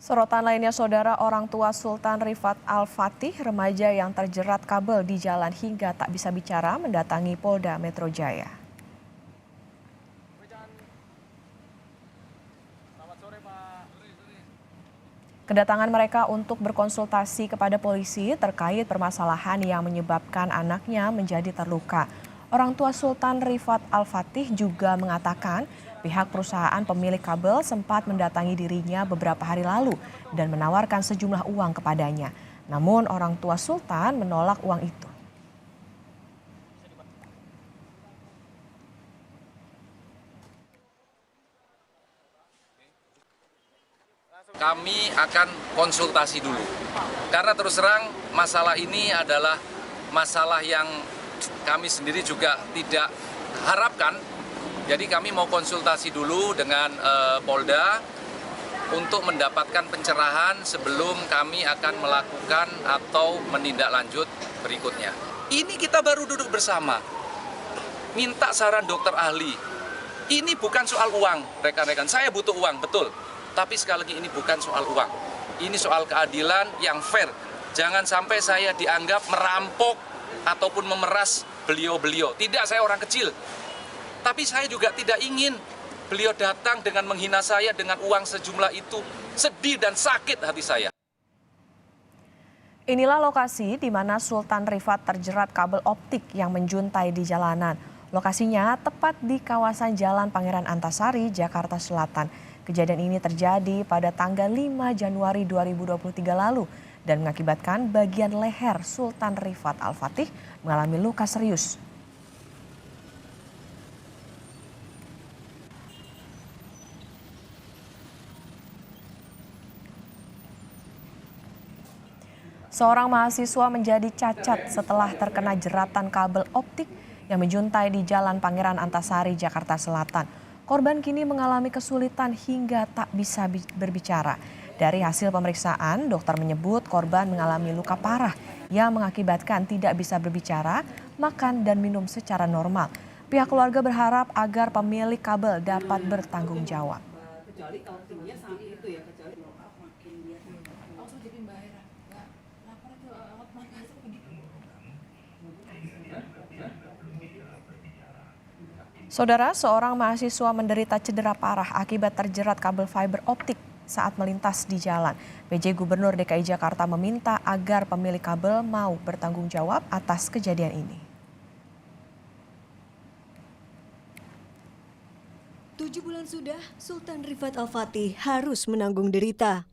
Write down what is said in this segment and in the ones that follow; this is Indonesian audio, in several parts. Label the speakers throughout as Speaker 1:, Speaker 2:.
Speaker 1: Sorotan lainnya, saudara, orang tua Sultan Rifat Al-Fatih, remaja yang terjerat kabel di jalan hingga tak bisa bicara, mendatangi Polda Metro Jaya. Kedatangan mereka untuk berkonsultasi kepada polisi terkait permasalahan yang menyebabkan anaknya menjadi terluka. Orang tua Sultan Rifat Al-Fatih juga mengatakan pihak perusahaan pemilik kabel sempat mendatangi dirinya beberapa hari lalu dan menawarkan sejumlah uang kepadanya. Namun orang tua Sultan menolak uang itu.
Speaker 2: Kami akan konsultasi dulu, karena terus terang masalah ini adalah masalah yang kami sendiri juga tidak harapkan. Jadi kami mau konsultasi dulu dengan Polda untuk mendapatkan pencerahan sebelum kami akan melakukan atau menindaklanjut berikutnya. Ini kita baru duduk bersama, minta saran dokter ahli. Ini bukan soal uang, rekan-rekan. Saya butuh uang, betul. Tapi sekali lagi ini bukan soal uang. Ini soal keadilan yang fair. Jangan sampai saya dianggap merampok ataupun memeras beliau-beliau. Tidak, saya orang kecil. Tapi saya juga tidak ingin beliau datang dengan menghina saya dengan uang sejumlah itu. Sedih dan sakit hati saya.
Speaker 1: Inilah lokasi di mana Sultan Rifat terjerat kabel optik yang menjuntai di jalanan. Lokasinya tepat di kawasan Jalan Pangeran Antasari, Jakarta Selatan. Kejadian ini terjadi pada tanggal 5 Januari 2023 lalu dan mengakibatkan bagian leher Sultan Rifat Al-Fatih mengalami luka serius. Seorang mahasiswa menjadi cacat setelah terkena jeratan kabel optik yang menjuntai di Jalan Pangeran Antasari, Jakarta Selatan. Korban kini mengalami kesulitan hingga tak bisa berbicara. Dari hasil pemeriksaan, dokter menyebut korban mengalami luka parah yang mengakibatkan tidak bisa berbicara, makan, dan minum secara normal. Pihak keluarga berharap agar pemilik kabel dapat bertanggung jawab. Saudara, seorang mahasiswa menderita cedera parah akibat terjerat kabel fiber optik saat melintas di jalan. PJ Gubernur DKI Jakarta meminta agar pemilik kabel mau bertanggung jawab atas kejadian ini.
Speaker 3: 7 bulan sudah, Sultan Rifat Al-Fatih harus menanggung derita.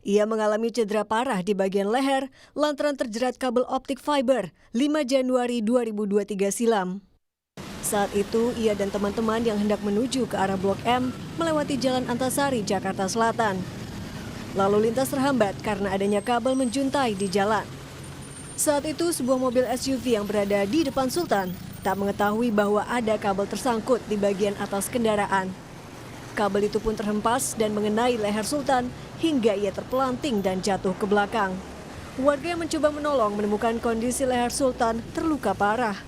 Speaker 3: Ia mengalami cedera parah di bagian leher lantaran terjerat kabel optik fiber 5 Januari 2023 silam. Saat itu, ia dan teman-teman yang hendak menuju ke arah Blok M melewati Jalan Antasari, Jakarta Selatan. Lalu lintas terhambat karena adanya kabel menjuntai di jalan. Saat itu, sebuah mobil SUV yang berada di depan Sultan tak mengetahui bahwa ada kabel tersangkut di bagian atas kendaraan. Kabel itu pun terhempas dan mengenai leher Sultan hingga ia terpelanting dan jatuh ke belakang. Warga yang mencoba menolong menemukan kondisi leher Sultan terluka parah.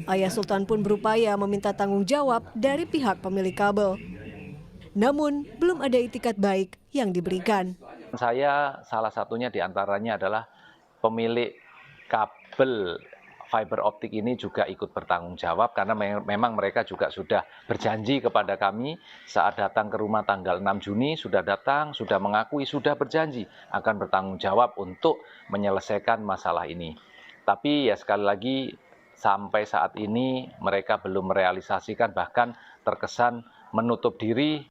Speaker 3: Ayah Sultan pun berupaya meminta tanggung jawab dari pihak pemilik kabel. Namun, belum ada itikat baik yang diberikan.
Speaker 2: Saya salah satunya diantaranya adalah pemilik kabel fiber optik ini juga ikut bertanggung jawab karena memang mereka juga sudah berjanji kepada kami saat datang ke rumah tanggal 6 Juni, sudah datang, sudah mengakui, sudah berjanji akan bertanggung jawab untuk menyelesaikan masalah ini. Tapi ya sekali lagi, sampai saat ini mereka belum merealisasikan, bahkan terkesan menutup diri.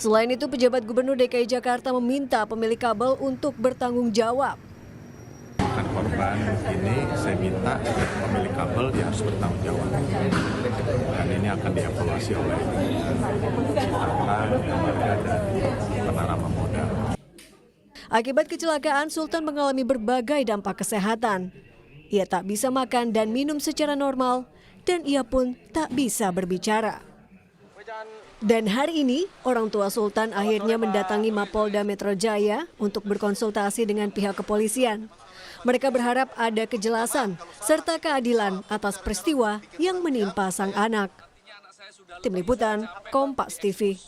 Speaker 3: Selain itu, pejabat Gubernur DKI Jakarta meminta pemilik kabel untuk bertanggung jawab.
Speaker 4: Korban ini saya minta pemilik kabel dia harus bertanggung jawab. Dan ini akan dievaluasi oleh warga dan penanam modal.
Speaker 3: Akibat kecelakaan, Sultan mengalami berbagai dampak kesehatan. Ia tak bisa makan dan minum secara normal, dan ia pun tak bisa berbicara. Dan hari ini, orang tua Sultan akhirnya mendatangi Mapolda Metro Jaya untuk berkonsultasi dengan pihak kepolisian. Mereka berharap ada kejelasan serta keadilan atas peristiwa yang menimpa sang anak. Tim Liputan, Kompas TV.